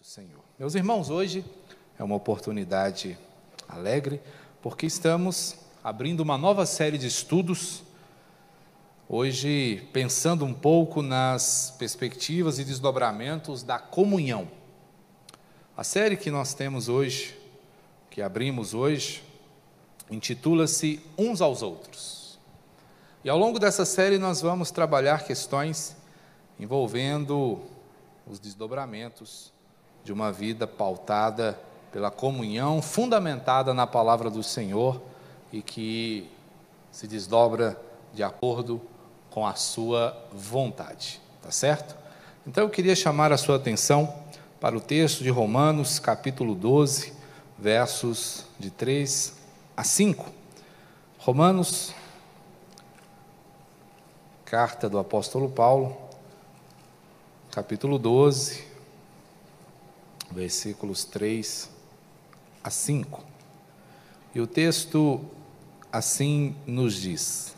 nosso Senhor. Meus irmãos, hoje é uma oportunidade alegre, porque estamos abrindo uma nova série de estudos, hoje pensando um pouco nas perspectivas e desdobramentos da comunhão. A série que nós temos hoje, que abrimos hoje, intitula-se Uns aos Outros. E ao longo dessa série nós vamos trabalhar questões envolvendo os desdobramentos de uma vida pautada pela comunhão, fundamentada na palavra do Senhor e que se desdobra de acordo com a sua vontade, tá certo? Então eu queria chamar a sua atenção para o texto de Romanos, capítulo 12, versos de 3 a 5. Romanos, carta do apóstolo Paulo, capítulo 12, versículos 3 a 5. E o texto assim nos diz: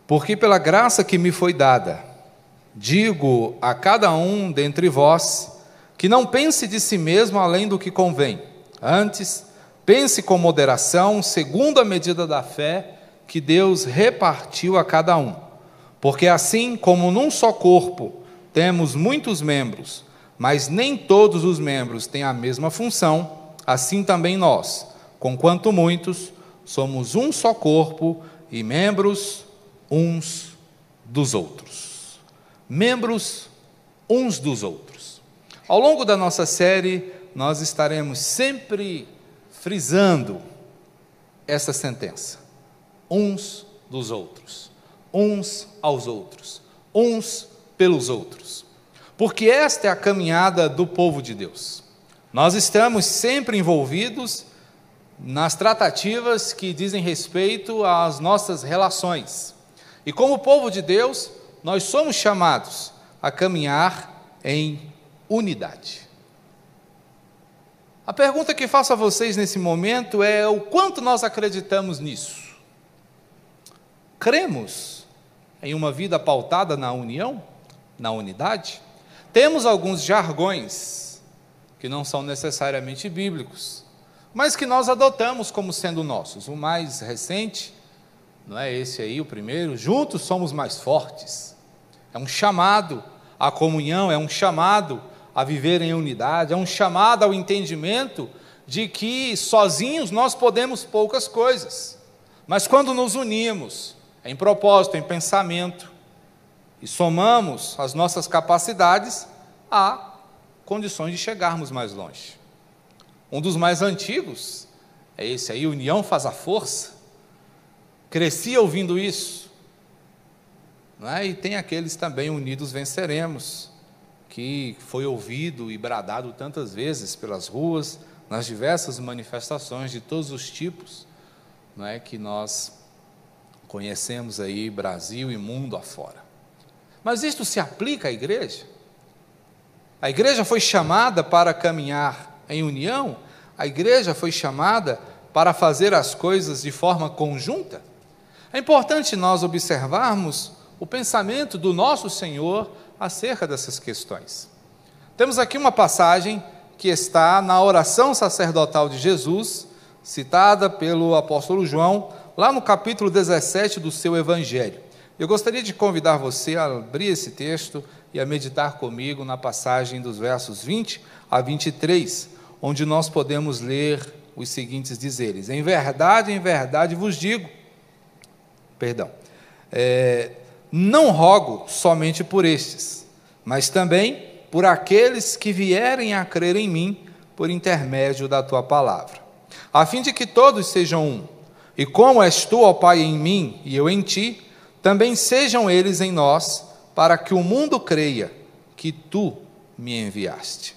Porque pela graça que me foi dada, digo a cada um dentre vós, que não pense de si mesmo além do que convém. Antes, pense com moderação, segundo a medida da fé que Deus repartiu a cada um. Porque assim como num só corpo temos muitos membros, mas nem todos os membros têm a mesma função, assim também nós, conquanto muitos, somos um só corpo e membros uns dos outros. Membros uns dos outros. Ao longo da nossa série, nós estaremos sempre frisando essa sentença. Uns dos outros. Uns aos outros. Uns pelos outros. Porque esta é a caminhada do povo de Deus. Nós estamos sempre envolvidos nas tratativas que dizem respeito às nossas relações. E como povo de Deus, nós somos chamados a caminhar em unidade. A pergunta que faço a vocês nesse momento é: o quanto nós acreditamos nisso? Cremos em uma vida pautada na união, na unidade? Temos alguns jargões que não são necessariamente bíblicos, mas que nós adotamos como sendo nossos. O mais recente, não é esse aí, o primeiro: juntos somos mais fortes. É um chamado à comunhão, é um chamado a viver em unidade, é um chamado ao entendimento de que sozinhos nós podemos poucas coisas, mas quando nos unimos em propósito, em pensamento, e somamos as nossas capacidades, há condições de chegarmos mais longe. Um dos mais antigos é esse aí: união faz a força. Cresci ouvindo isso, não é? E tem aqueles também: unidos venceremos, que foi ouvido e bradado tantas vezes pelas ruas, nas diversas manifestações de todos os tipos, não é, que nós conhecemos aí, Brasil e mundo afora. Mas isto se aplica à igreja? A igreja foi chamada para caminhar em união? A igreja foi chamada para fazer as coisas de forma conjunta? É importante nós observarmos o pensamento do nosso Senhor acerca dessas questões. Temos aqui uma passagem que está na oração sacerdotal de Jesus, citada pelo apóstolo João, lá no capítulo 17 do seu Evangelho. Eu gostaria de convidar você a abrir esse texto e a meditar comigo na passagem dos versos 20 a 23, onde nós podemos ler os seguintes dizeres: em verdade vos digo, não rogo somente por estes, mas também por aqueles que vierem a crer em mim por intermédio da tua palavra, a fim de que todos sejam um, e como és tu, ó Pai, em mim e eu em ti, também sejam eles em nós, para que o mundo creia que tu me enviaste.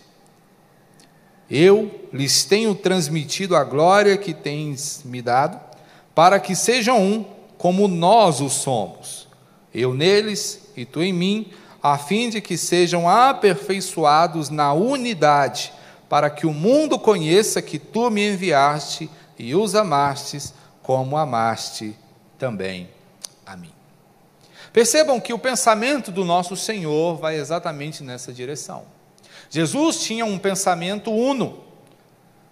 Eu lhes tenho transmitido a glória que tens me dado, para que sejam um, como nós o somos, eu neles e tu em mim, a fim de que sejam aperfeiçoados na unidade, para que o mundo conheça que tu me enviaste e os amastes, como amaste também a mim. Percebam que o pensamento do nosso Senhor vai exatamente nessa direção. Jesus tinha um pensamento uno.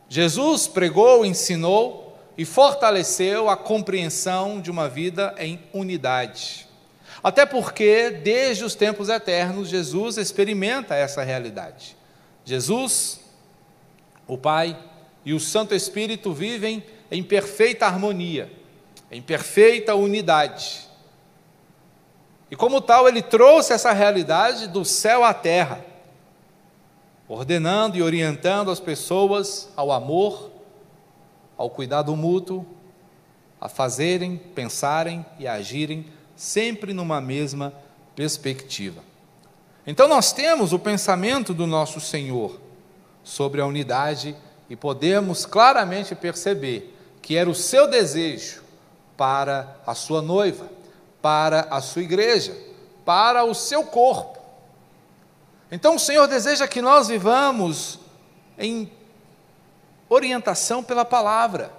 Jesus pregou, ensinou e fortaleceu a compreensão de uma vida em unidade. Até porque, desde os tempos eternos, Jesus experimenta essa realidade. Jesus, o Pai e o Santo Espírito vivem em perfeita harmonia, em perfeita unidade. E como tal, ele trouxe essa realidade do céu à terra, ordenando e orientando as pessoas ao amor, ao cuidado mútuo, a fazerem, pensarem e agirem sempre numa mesma perspectiva. Então nós temos o pensamento do nosso Senhor sobre a unidade e podemos claramente perceber que era o seu desejo para a sua noiva, para a sua igreja, para o seu corpo. Então o Senhor deseja que nós vivamos em orientação pela palavra.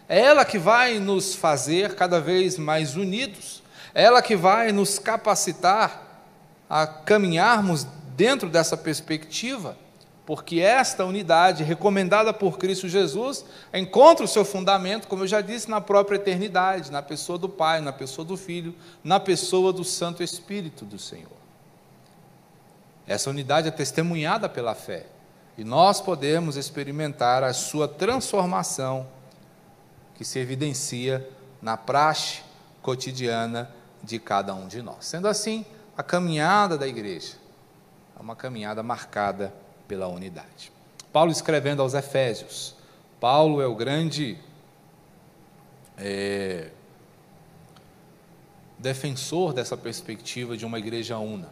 É ela que vai nos fazer cada vez mais unidos, é ela que vai nos capacitar a caminharmos dentro dessa perspectiva, porque esta unidade recomendada por Cristo Jesus encontra o seu fundamento, como eu já disse, na própria eternidade, na pessoa do Pai, na pessoa do Filho, na pessoa do Santo Espírito do Senhor. Essa unidade é testemunhada pela fé, e nós podemos experimentar a sua transformação, que se evidencia na praxe cotidiana de cada um de nós. Sendo assim, a caminhada da igreja é uma caminhada marcada pela unidade. Paulo escrevendo aos Efésios, Paulo é o grande defensor dessa perspectiva de uma igreja una.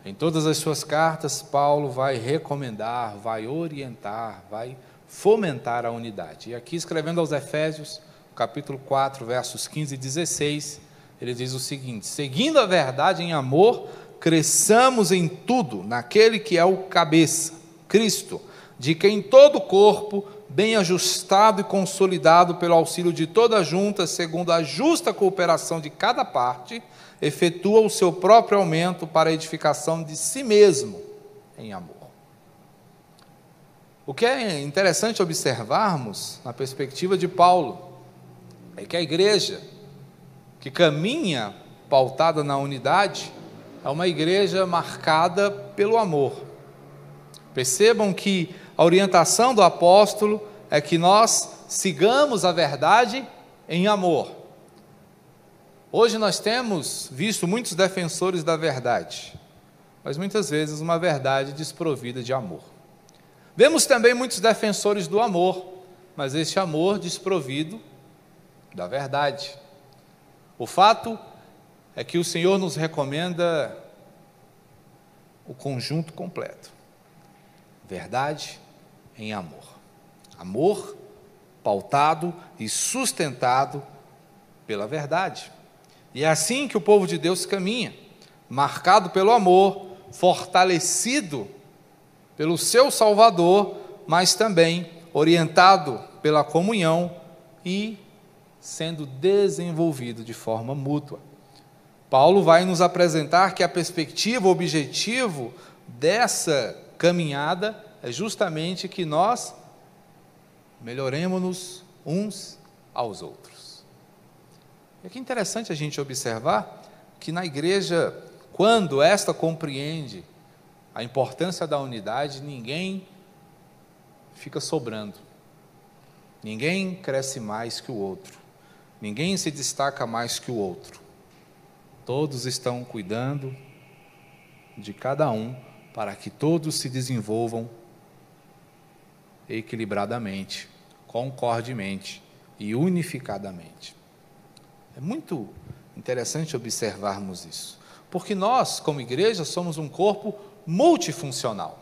Em todas as suas cartas, Paulo vai recomendar, vai orientar, vai fomentar a unidade. E aqui, escrevendo aos Efésios, capítulo 4, versos 15 e 16, ele diz o seguinte: seguindo a verdade em amor, cresçamos em tudo naquele que é o cabeça, Cristo, de quem todo o corpo, bem ajustado e consolidado pelo auxílio de toda a junta, segundo a justa cooperação de cada parte, efetua o seu próprio aumento para a edificação de si mesmo em amor. O que é interessante observarmos na perspectiva de Paulo é que a igreja que caminha pautada na unidade é uma igreja marcada pelo amor. Percebam que a orientação do apóstolo é que nós sigamos a verdade em amor. Hoje nós temos visto muitos defensores da verdade, mas muitas vezes uma verdade desprovida de amor. Vemos também muitos defensores do amor, mas este amor desprovido da verdade. O fato é que o Senhor nos recomenda o conjunto completo: verdade em amor. Amor pautado e sustentado pela verdade. E é assim que o povo de Deus caminha, marcado pelo amor, fortalecido pelo seu Salvador, mas também orientado pela comunhão e sendo desenvolvido de forma mútua. Paulo vai nos apresentar que a perspectiva, o objetivo dessa caminhada é justamente que nós melhoremos-nos uns aos outros. E aqui é interessante a gente observar que na igreja, quando esta compreende a importância da unidade, ninguém fica sobrando, ninguém cresce mais que o outro, ninguém se destaca mais que o outro. Todos estão cuidando de cada um para que todos se desenvolvam equilibradamente, concordemente e unificadamente. É muito interessante observarmos isso, porque nós, como igreja, somos um corpo multifuncional.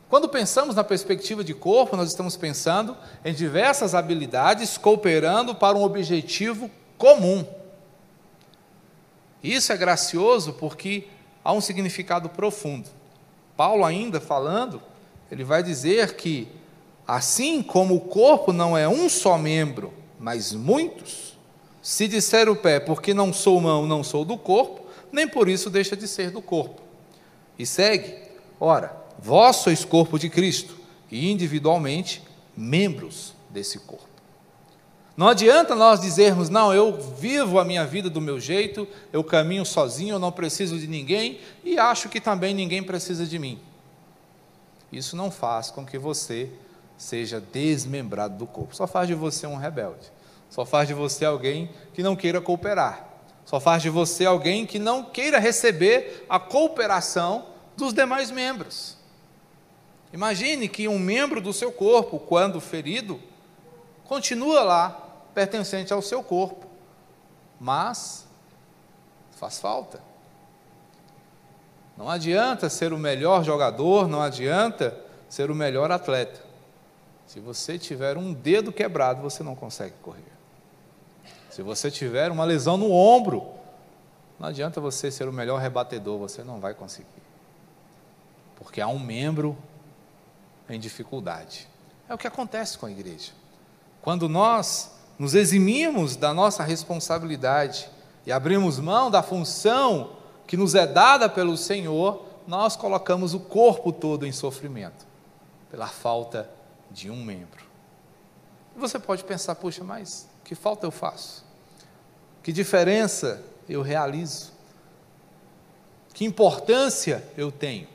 Quando pensamos na perspectiva de corpo, nós estamos pensando em diversas habilidades cooperando para um objetivo comum. Isso é gracioso porque há um significado profundo. Paulo, ainda falando, ele vai dizer que, assim como o corpo não é um só membro, mas muitos, se disser o pé, porque não sou mão, não sou do corpo, nem por isso deixa de ser do corpo. E segue: ora, vós sois corpo de Cristo, e individualmente membros desse corpo. Não adianta nós dizermos: não, eu vivo a minha vida do meu jeito, eu caminho sozinho, eu não preciso de ninguém, e acho que também ninguém precisa de mim. Isso não faz com que você seja desmembrado do corpo, só faz de você um rebelde, só faz de você alguém que não queira cooperar, só faz de você alguém que não queira receber a cooperação dos demais membros. Imagine que um membro do seu corpo, quando ferido, continua lá, pertencente ao seu corpo, mas faz falta. Não adianta ser o melhor jogador, não adianta ser o melhor atleta. Se você tiver um dedo quebrado, você não consegue correr. Se você tiver uma lesão no ombro, não adianta você ser o melhor rebatedor, você não vai conseguir. Porque há um membro em dificuldade. É o que acontece com a igreja. Quando nós nos eximimos da nossa responsabilidade e abrimos mão da função que nos é dada pelo Senhor, nós colocamos o corpo todo em sofrimento, pela falta de um membro. E você pode pensar: puxa, mas que falta eu faço? Que diferença eu realizo? Que importância eu tenho?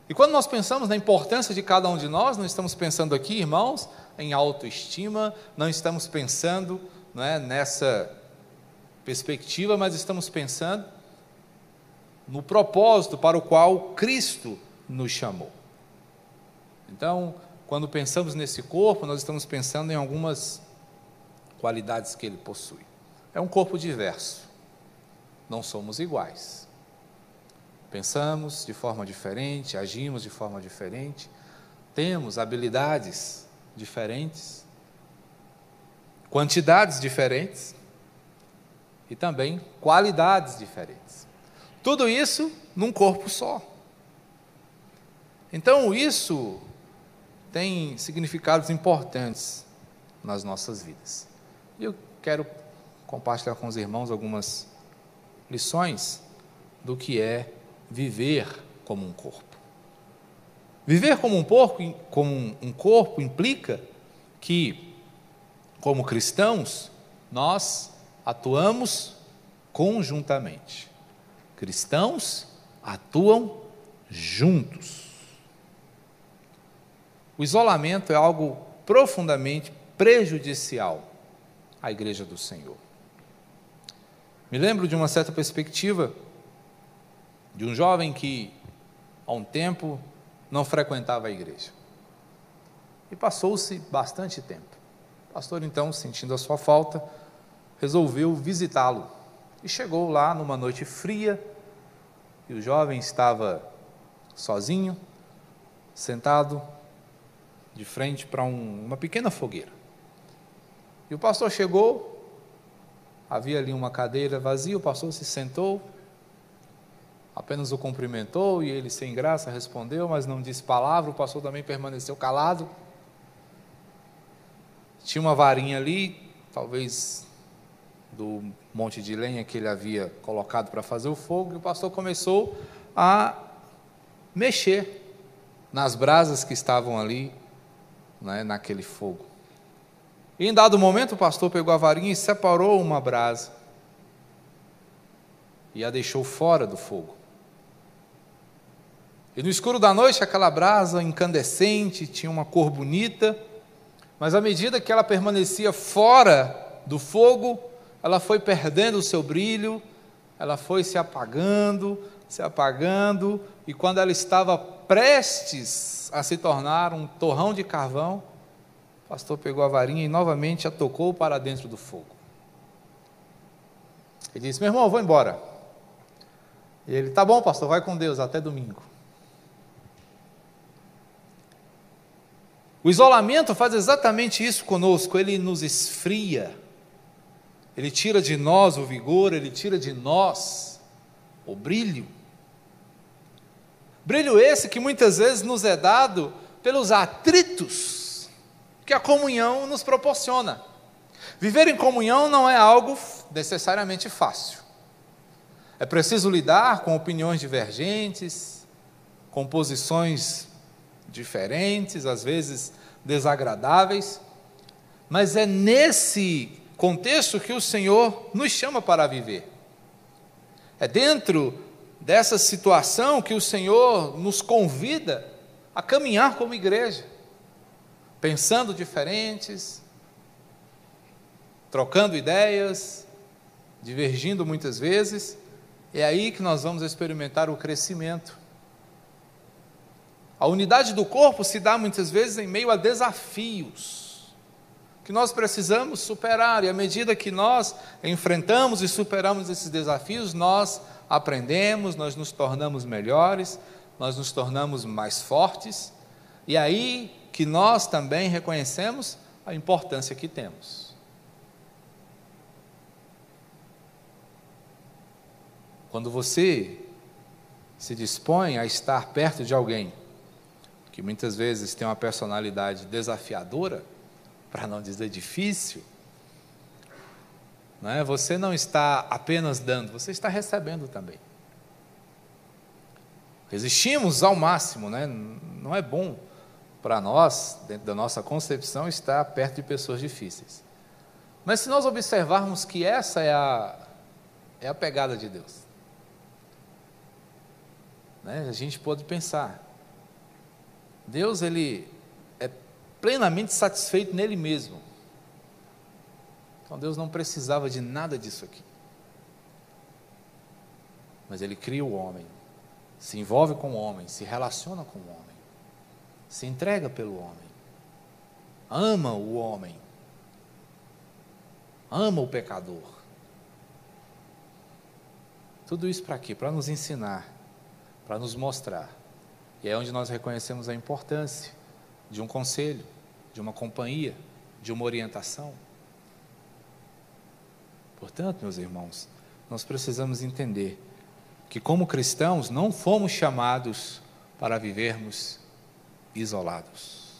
E quando nós pensamos na importância de cada um de nós, não estamos pensando aqui, irmãos, em autoestima, não estamos pensando, não é, nessa perspectiva, mas estamos pensando no propósito para o qual Cristo nos chamou. Então, quando pensamos nesse corpo, nós estamos pensando em algumas qualidades que ele possui. É um corpo diverso, não somos iguais. Pensamos de forma diferente, agimos de forma diferente, temos habilidades diferentes, quantidades diferentes e também qualidades diferentes. Tudo isso num corpo só. Então, isso tem significados importantes nas nossas vidas. E eu quero compartilhar com os irmãos algumas lições do que é viver como um corpo. Viver como um corpo implica que, como cristãos, nós atuamos conjuntamente. Cristãos atuam juntos. O isolamento é algo profundamente prejudicial à igreja do Senhor. Me lembro de uma certa perspectiva de um jovem que, há um tempo, não frequentava a igreja. E passou-se bastante tempo. O pastor, então, sentindo a sua falta, resolveu visitá-lo. E chegou lá numa noite fria, e o jovem estava sozinho, sentado de frente para uma pequena fogueira. E o pastor chegou, havia ali uma cadeira vazia, o pastor se sentou, apenas o cumprimentou, e ele, sem graça, respondeu, mas não disse palavra. O pastor também permaneceu calado. Tinha uma varinha ali, talvez do monte de lenha que ele havia colocado para fazer o fogo, e o pastor começou a mexer nas brasas que estavam ali, né, naquele fogo. E em dado momento o pastor pegou a varinha e separou uma brasa e a deixou fora do fogo. E no escuro da noite, aquela brasa incandescente, tinha uma cor bonita, mas à medida que ela permanecia fora do fogo, ela foi perdendo o seu brilho, ela foi se apagando, e quando ela estava prestes a se tornar um torrão de carvão, o pastor pegou a varinha e novamente a tocou para dentro do fogo. Ele disse: meu irmão, eu vou embora. E ele: tá bom, pastor, vai com Deus, até domingo. O isolamento faz exatamente isso conosco, ele nos esfria, ele tira de nós o vigor, ele tira de nós o brilho. Brilho esse que muitas vezes nos é dado pelos atritos que a comunhão nos proporciona. Viver em comunhão não é algo necessariamente fácil. É preciso lidar com opiniões divergentes, com posições diferentes, às vezes desagradáveis, mas é nesse contexto que o Senhor nos chama para viver. É dentro dessa situação que o Senhor nos convida a caminhar como igreja, pensando diferentes, trocando ideias, divergindo muitas vezes. É aí que nós vamos experimentar o crescimento. A unidade do corpo se dá muitas vezes em meio a desafios que nós precisamos superar, e à medida que nós enfrentamos e superamos esses desafios, nós aprendemos, nós nos tornamos melhores, nós nos tornamos mais fortes, e aí que nós também reconhecemos a importância que temos. Quando você se dispõe a estar perto de alguém que muitas vezes tem uma personalidade desafiadora, para não dizer difícil, não é? Você não está apenas dando, você está recebendo também. Resistimos ao máximo, né? Não é bom para nós, dentro da nossa concepção, estar perto de pessoas difíceis. Mas se nós observarmos que essa é a pegada de Deus, né? A gente pode pensar, Deus, Ele é plenamente satisfeito nele mesmo. Então Deus não precisava de nada disso aqui. Mas Ele cria o homem, se envolve com o homem, se relaciona com o homem, se entrega pelo homem, ama o homem, ama o pecador. Tudo isso para quê? Para nos ensinar, para nos mostrar. E é onde nós reconhecemos a importância de um conselho, de uma companhia, de uma orientação. Portanto, meus irmãos, nós precisamos entender que, como cristãos, não fomos chamados para vivermos isolados,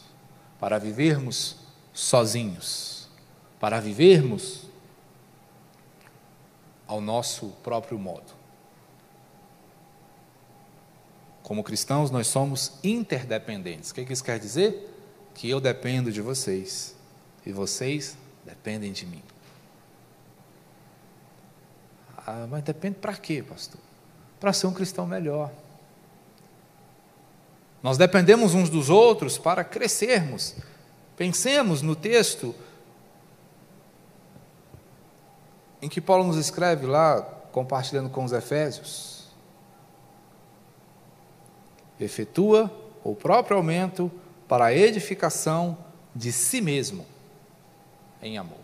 para vivermos sozinhos, para vivermos ao nosso próprio modo. Como cristãos, nós somos interdependentes. O que isso quer dizer? Que eu dependo de vocês e vocês dependem de mim. Ah, mas depende para quê, pastor? Para ser um cristão melhor. Nós dependemos uns dos outros para crescermos. Pensemos no texto em que Paulo nos escreve lá, compartilhando com os Efésios. Efetua o próprio aumento para a edificação de si mesmo, em amor.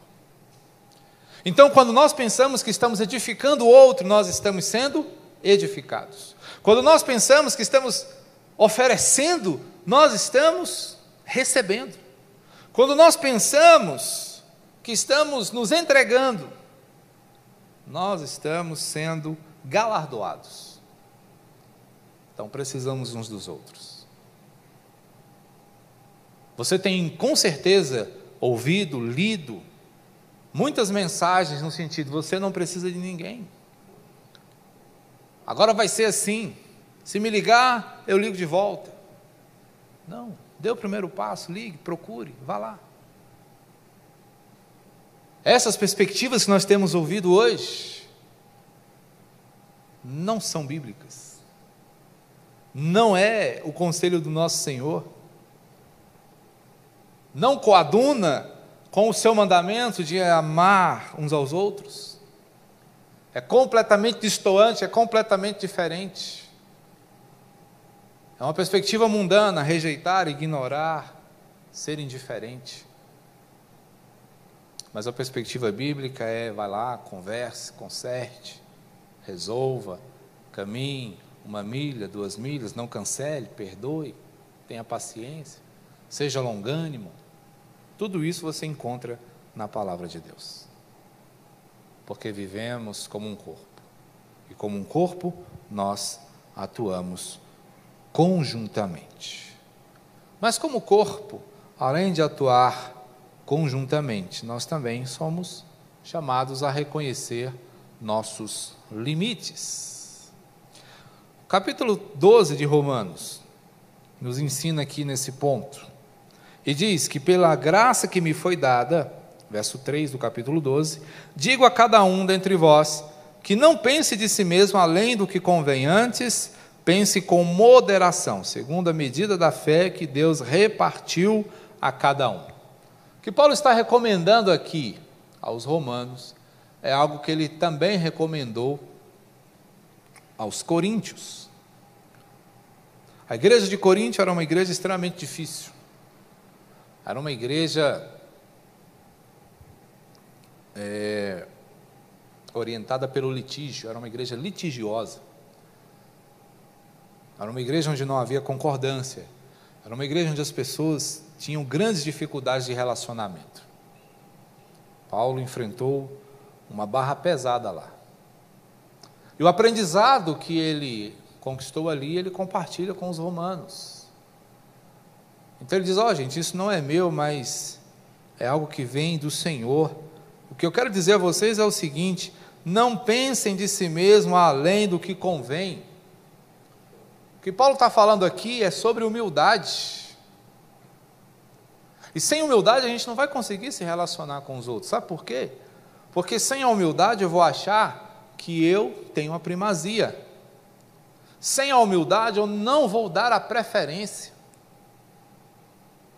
Então, quando nós pensamos que estamos edificando o outro, nós estamos sendo edificados. Quando nós pensamos que estamos oferecendo, nós estamos recebendo. Quando nós pensamos que estamos nos entregando, nós estamos sendo galardoados. Então, precisamos uns dos outros. Você tem, com certeza, ouvido, lido, muitas mensagens no sentido, você não precisa de ninguém. Agora vai ser assim, se me ligar, eu ligo de volta. Não, dê o primeiro passo, ligue, procure, vá lá. Essas perspectivas que nós temos ouvido hoje, não são bíblicas. Não é o conselho do nosso Senhor, não coaduna com o seu mandamento de amar uns aos outros, é completamente distoante, é completamente diferente, é uma perspectiva mundana, rejeitar, ignorar, ser indiferente, mas a perspectiva bíblica é, vai lá, converse, conserte, resolva, caminhe, 1 milha, 2 milhas, não cancele, perdoe, tenha paciência, seja longânimo. Tudo isso você encontra na palavra de Deus. Porque vivemos como um corpo. E como um corpo, nós atuamos conjuntamente. Mas como corpo, além de atuar conjuntamente, nós também somos chamados a reconhecer nossos limites. O capítulo 12 de Romanos nos ensina aqui nesse ponto, e diz que pela graça que me foi dada, verso 3 do capítulo 12, digo a cada um dentre vós, que não pense de si mesmo além do que convém, antes pense com moderação, segundo a medida da fé que Deus repartiu a cada um. O que Paulo está recomendando aqui aos romanos é algo que ele também recomendou aos coríntios. A igreja de Corinto era uma igreja extremamente difícil. Era uma igreja orientada pelo litígio, era uma igreja litigiosa. Era uma igreja onde não havia concordância. Era uma igreja onde as pessoas tinham grandes dificuldades de relacionamento. Paulo enfrentou uma barra pesada lá. E o aprendizado que ele conquistou ali, ele compartilha com os romanos. Então ele diz, gente, isso não é meu, mas é algo que vem do Senhor. O que eu quero dizer a vocês é o seguinte, não pensem de si mesmo além do que convém. O que Paulo está falando aqui é sobre humildade. E sem humildade a gente não vai conseguir se relacionar com os outros. Sabe por quê? Porque sem a humildade eu vou achar que eu tenho a primazia. Sem a humildade eu não vou dar a preferência.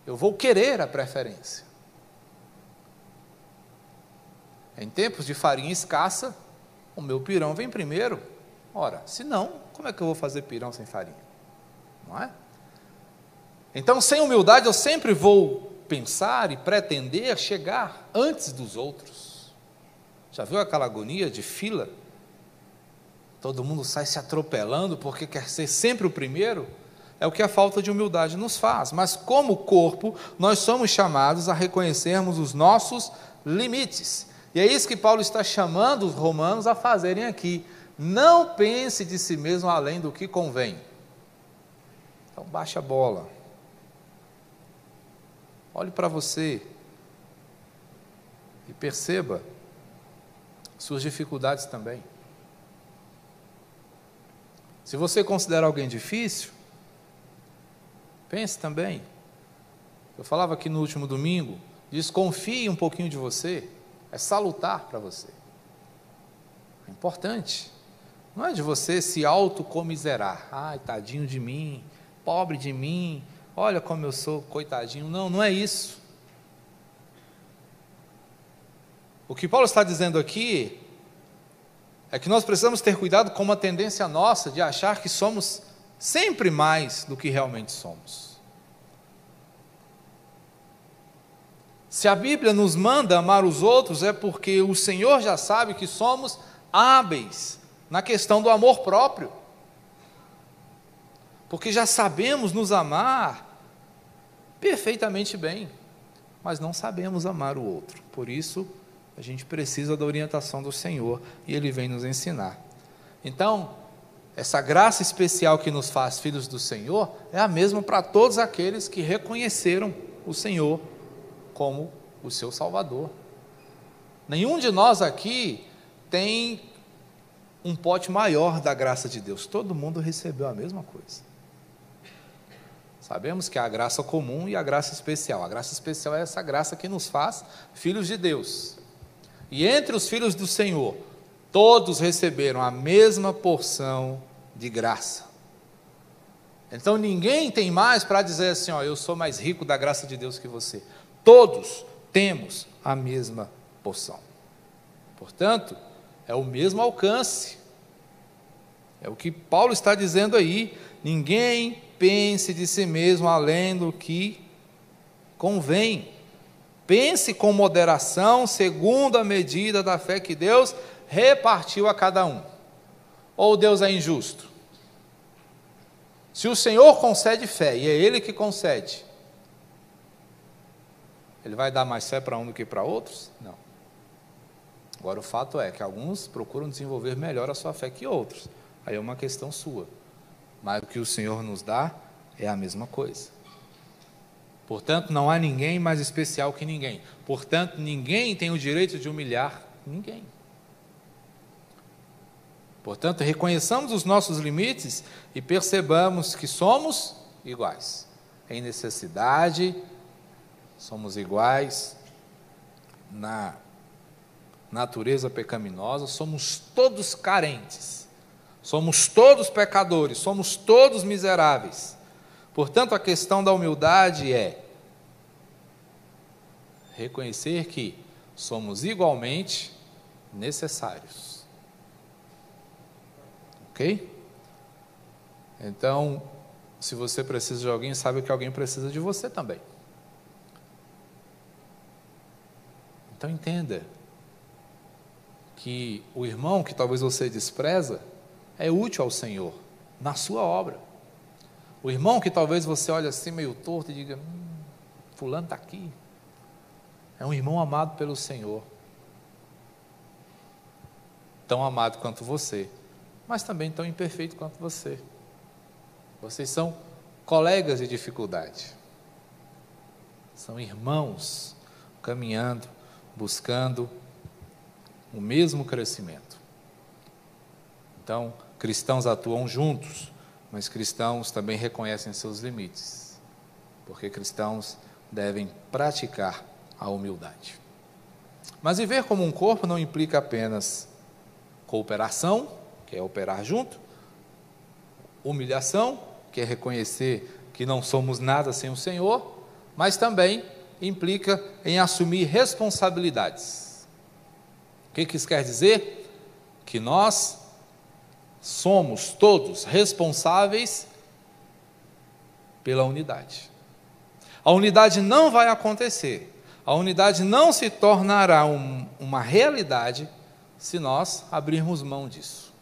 Eu vou querer a preferência. Em tempos de farinha escassa, o meu pirão vem primeiro. Ora, se não, como é que eu vou fazer pirão sem farinha? Não é? Então, sem humildade, eu sempre vou pensar e pretender chegar antes dos outros. Já viu aquela agonia de fila? Todo mundo sai se atropelando porque quer ser sempre o primeiro? É o que a falta de humildade nos faz. Mas como corpo, nós somos chamados a reconhecermos os nossos limites. E é isso que Paulo está chamando os romanos a fazerem aqui. Não pense de si mesmo além do que convém. Então baixa a bola. Olhe para você e perceba suas dificuldades também. Se você considera alguém difícil, pense também. Eu falava aqui no último domingo, desconfie um pouquinho de você, é salutar para você. É importante. Não é de você se autocomiserar. Ai, tadinho de mim, pobre de mim, olha como eu sou coitadinho. Não, não é isso. O que Paulo está dizendo aqui é que nós precisamos ter cuidado com uma tendência nossa de achar que somos sempre mais do que realmente somos. Se a Bíblia nos manda amar os outros, é porque o Senhor já sabe que somos hábeis na questão do amor próprio. Porque já sabemos nos amar perfeitamente bem, mas não sabemos amar o outro. Por isso, a gente precisa da orientação do Senhor e Ele vem nos ensinar. Então, essa graça especial que nos faz filhos do Senhor é a mesma para todos aqueles que reconheceram o Senhor como o seu Salvador. Nenhum de nós aqui tem um pote maior da graça de Deus. Todo mundo recebeu a mesma coisa. Sabemos que há a graça comum e a graça especial. A graça especial é essa graça que nos faz filhos de Deus. E entre os filhos do Senhor, todos receberam a mesma porção de graça. Então ninguém tem mais para dizer assim, eu sou mais rico da graça de Deus que você. Todos temos a mesma porção. Portanto, é o mesmo alcance. É o que Paulo está dizendo aí. Ninguém pense de si mesmo além do que convém. Pense com moderação, segundo a medida da fé que Deus repartiu a cada um. Ou Deus é injusto? Se o Senhor concede fé, e é Ele que concede, Ele vai dar mais fé para um do que para outros? Não. Agora o fato é que alguns procuram desenvolver melhor a sua fé que outros. Aí é uma questão sua. Mas o que o Senhor nos dá é a mesma coisa. Portanto, não há ninguém mais especial que ninguém. Portanto, ninguém tem o direito de humilhar ninguém. Portanto, reconheçamos os nossos limites e percebamos que somos iguais. Em necessidade, somos iguais. Na natureza pecaminosa, somos todos carentes. Somos todos pecadores, somos todos miseráveis. Portanto, a questão da humildade é reconhecer que somos igualmente necessários. Ok? Então, se você precisa de alguém, sabe que alguém precisa de você também. Então entenda que o irmão que talvez você despreza é útil ao Senhor, na sua obra. O irmão que talvez você olhe assim meio torto e diga, fulano está aqui, é um irmão amado pelo Senhor, tão amado quanto você, mas também tão imperfeito quanto você. Vocês são colegas de dificuldade, são irmãos caminhando, buscando o mesmo crescimento. Então, cristãos atuam juntos, mas cristãos também reconhecem seus limites, porque cristãos devem praticar a humildade. Mas viver como um corpo não implica apenas cooperação, que é operar junto, humilhação, que é reconhecer que não somos nada sem o Senhor, mas também implica em assumir responsabilidades. O que isso quer dizer? Que nós somos todos responsáveis pela unidade. A unidade não vai acontecer, a unidade não se tornará uma realidade se nós abrirmos mão disso.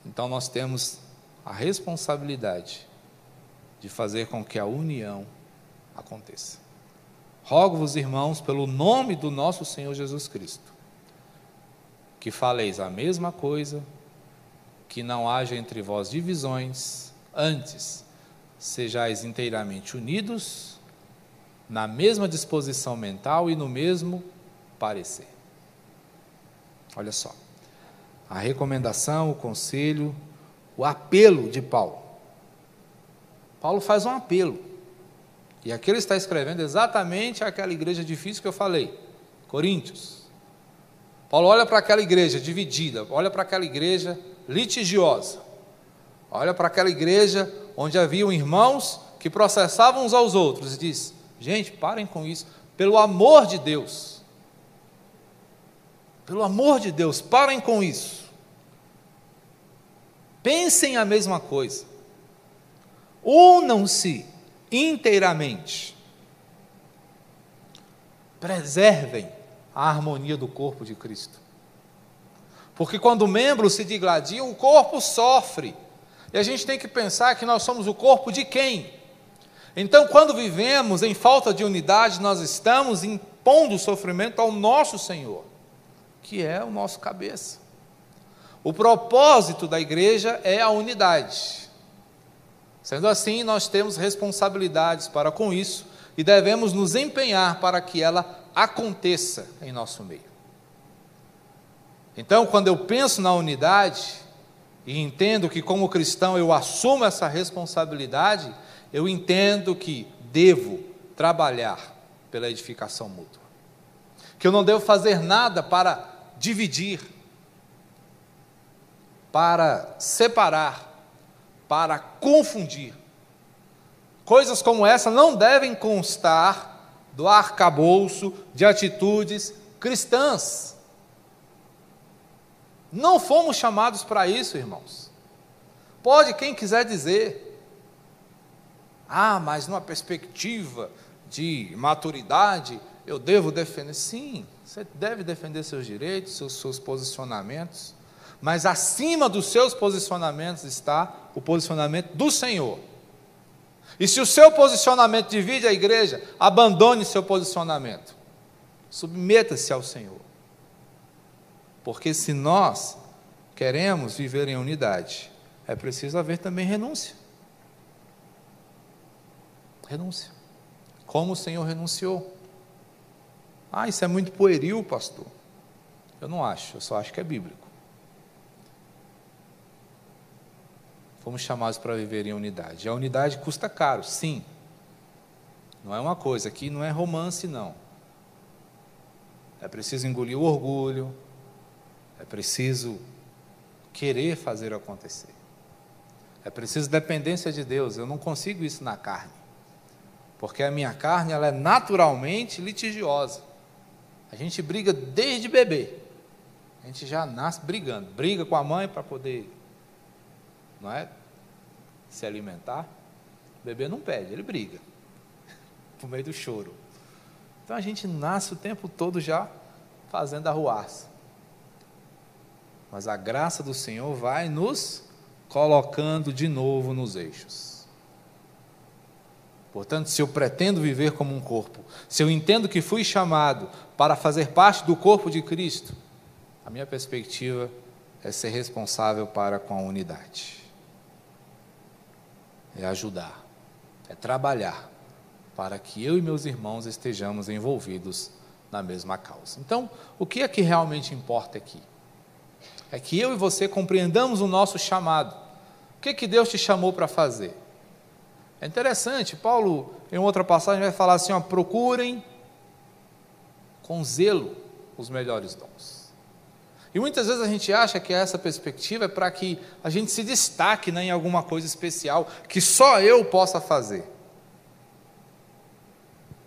Então nós temos a responsabilidade de fazer com que a união aconteça. Rogo-vos, irmãos, pelo nome do nosso Senhor Jesus Cristo, que faleis a mesma coisa, que não haja entre vós divisões, antes sejais inteiramente unidos, na mesma disposição mental e no mesmo parecer. Olha só, a recomendação, o conselho, o apelo de Paulo. Paulo faz um apelo, e aqui ele está escrevendo exatamente aquela igreja difícil que eu falei, Coríntios. Paulo olha para aquela igreja dividida, olha para aquela igreja litigiosa, olha para aquela igreja onde haviam irmãos que processavam uns aos outros, e diz, gente, parem com isso, pelo amor de Deus, parem com isso, pensem a mesma coisa, unam-se inteiramente, preservem a harmonia do corpo de Cristo, porque quando membros se digladiam, o corpo sofre, e a gente tem que pensar que nós somos o corpo de quem? Então, quando vivemos em falta de unidade, nós estamos impondo sofrimento ao nosso Senhor, que é o nosso cabeça. O propósito da igreja é a unidade. Sendo assim, nós temos responsabilidades para com isso e devemos nos empenhar para que ela aconteça em nosso meio. Então, quando eu penso na unidade e entendo que como cristão eu assumo essa responsabilidade, eu entendo que devo trabalhar pela edificação mútua, que eu não devo fazer nada para dividir, para separar, para confundir. Coisas como essa não devem constar do arcabouço de atitudes cristãs. Não fomos chamados para isso, irmãos. Pode quem quiser dizer, mas numa perspectiva de maturidade, eu devo defender. Sim, você deve defender seus direitos, seus posicionamentos, mas acima dos seus posicionamentos está o posicionamento do Senhor. E se o seu posicionamento divide a igreja, abandone seu posicionamento, submeta-se ao Senhor, porque se nós queremos viver em unidade, é preciso haver também renúncia. Renúncia, como o Senhor renunciou. Isso é muito pueril, pastor. Eu não acho, eu só acho que é bíblico. fomos chamados para viver em unidade. E a unidade custa caro, sim. Não é uma coisa, aqui não é romance, não. É preciso engolir o orgulho, é preciso querer fazer acontecer. É preciso dependência de Deus. Eu não consigo isso na carne, porque a minha carne ela é naturalmente litigiosa. A gente briga desde bebê. A gente já nasce brigando. Briga com a mãe para poder, não é, se alimentar. O bebê não pede, ele briga por meio do choro. Então a gente nasce o tempo todo já fazendo arruaça. Mas a graça do Senhor vai nos colocando de novo nos eixos. Portanto, se eu pretendo viver como um corpo, se eu entendo que fui chamado para fazer parte do corpo de Cristo, a minha perspectiva é ser responsável para com a unidade. É ajudar, é trabalhar para que eu e meus irmãos estejamos envolvidos na mesma causa. Então, o que é que realmente importa aqui? É que eu e você compreendamos o nosso chamado. O que é que Deus te chamou para fazer? É interessante, Paulo, em outra passagem, vai falar assim, ó, procurem com zelo os melhores dons. E muitas vezes a gente acha que essa perspectiva é para que a gente se destaque, né, em alguma coisa especial, que só eu possa fazer.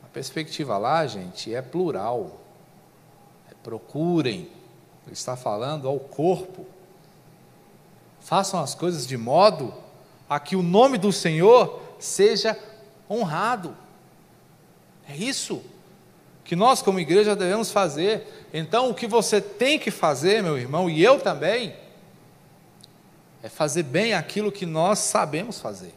A perspectiva lá, gente, é plural. Procurem. Ele está falando ao corpo. Façam as coisas de modo a que o nome do Senhor seja honrado. É isso que nós como igreja devemos fazer. Então o que você tem que fazer, meu irmão, e eu também, é fazer bem aquilo que nós sabemos fazer.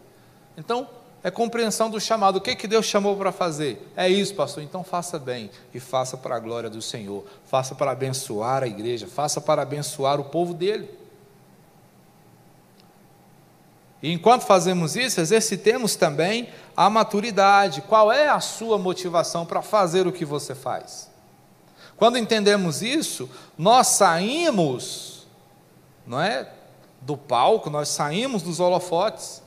Então, é compreensão do chamado. O que Deus chamou para fazer? É isso, pastor, então faça bem, e faça para a glória do Senhor, faça para abençoar a igreja, faça para abençoar o povo dele. E enquanto fazemos isso, exercitemos também a maturidade. Qual é a sua motivação para fazer o que você faz? Quando entendemos isso, nós saímos, não é, do palco, nós saímos dos holofotes,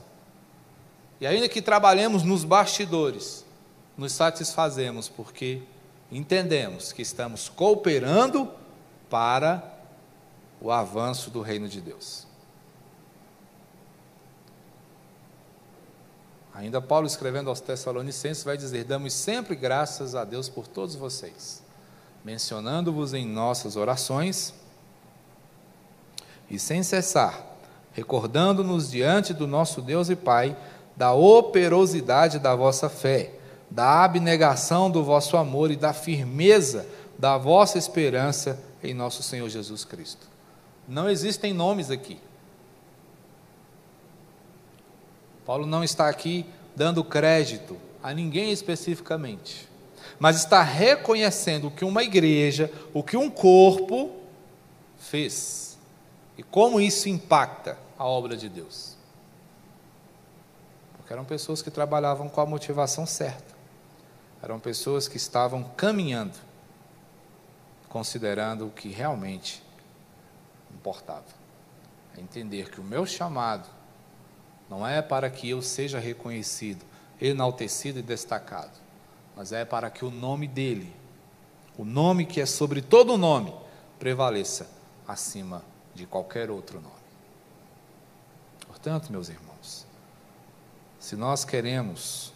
e ainda que trabalhemos nos bastidores, nos satisfazemos, porque entendemos que estamos cooperando para o avanço do reino de Deus. Ainda Paulo, escrevendo aos Tessalonicenses, vai dizer: damos sempre graças a Deus por todos vocês, mencionando-vos em nossas orações, e sem cessar, recordando-nos diante do nosso Deus e Pai, da operosidade da vossa fé, da abnegação do vosso amor e da firmeza da vossa esperança em nosso Senhor Jesus Cristo. Não existem nomes aqui. Paulo não está aqui dando crédito a ninguém especificamente, mas está reconhecendo o que uma igreja, o que um corpo fez, e como isso impacta a obra de Deus. Porque eram pessoas que trabalhavam com a motivação certa, eram pessoas que estavam caminhando, considerando o que realmente importava, é entender que o meu chamado não é para que eu seja reconhecido, enaltecido e destacado, mas é para que o nome dele, o nome que é sobre todo nome, prevaleça acima de qualquer outro nome. Portanto, meus irmãos, se nós queremos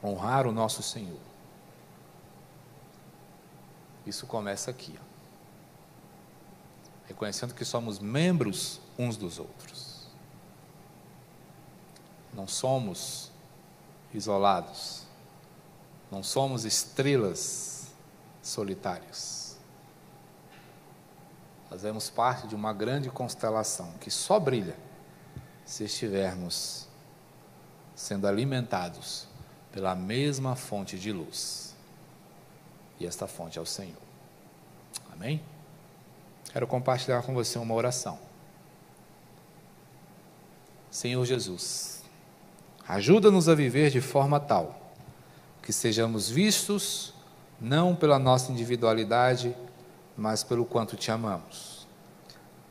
honrar o nosso Senhor, isso começa aqui, reconhecendo que somos membros uns dos outros. Não somos isolados, não somos estrelas solitárias. Fazemos parte de uma grande constelação que só brilha se estivermos sendo alimentados pela mesma fonte de luz. E esta fonte é o Senhor. Amém? Quero compartilhar com você uma oração. Senhor Jesus, ajuda-nos a viver de forma tal que sejamos vistos não pela nossa individualidade, mas pelo quanto te amamos.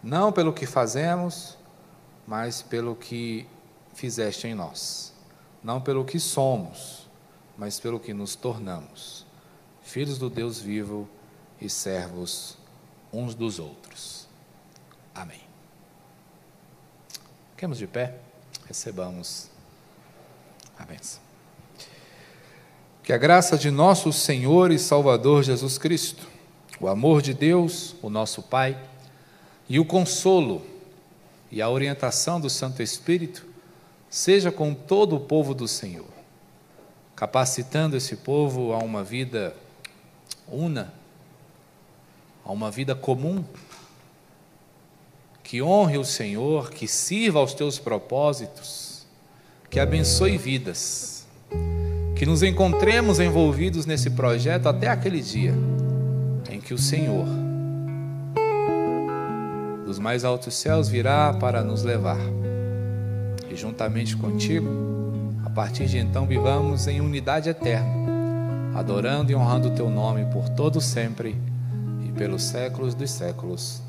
Não pelo que fazemos, mas pelo que fizeste em nós. Não pelo que somos, mas pelo que nos tornamos. Filhos do Deus vivo e servos uns dos outros. Amém. Fiquemos de pé, recebamos a bênção. Que a graça de nosso Senhor e Salvador Jesus Cristo, o amor de Deus, o nosso Pai, e o consolo e a orientação do Santo Espírito seja com todo o povo do Senhor, capacitando esse povo a uma vida una, a uma vida comum, que honre o Senhor, que sirva aos teus propósitos, que abençoe vidas, que nos encontremos envolvidos nesse projeto até aquele dia em que o Senhor, dos mais altos céus, virá para nos levar, e juntamente contigo, a partir de então, vivamos em unidade eterna, adorando e honrando o teu nome por todo sempre e pelos séculos dos séculos.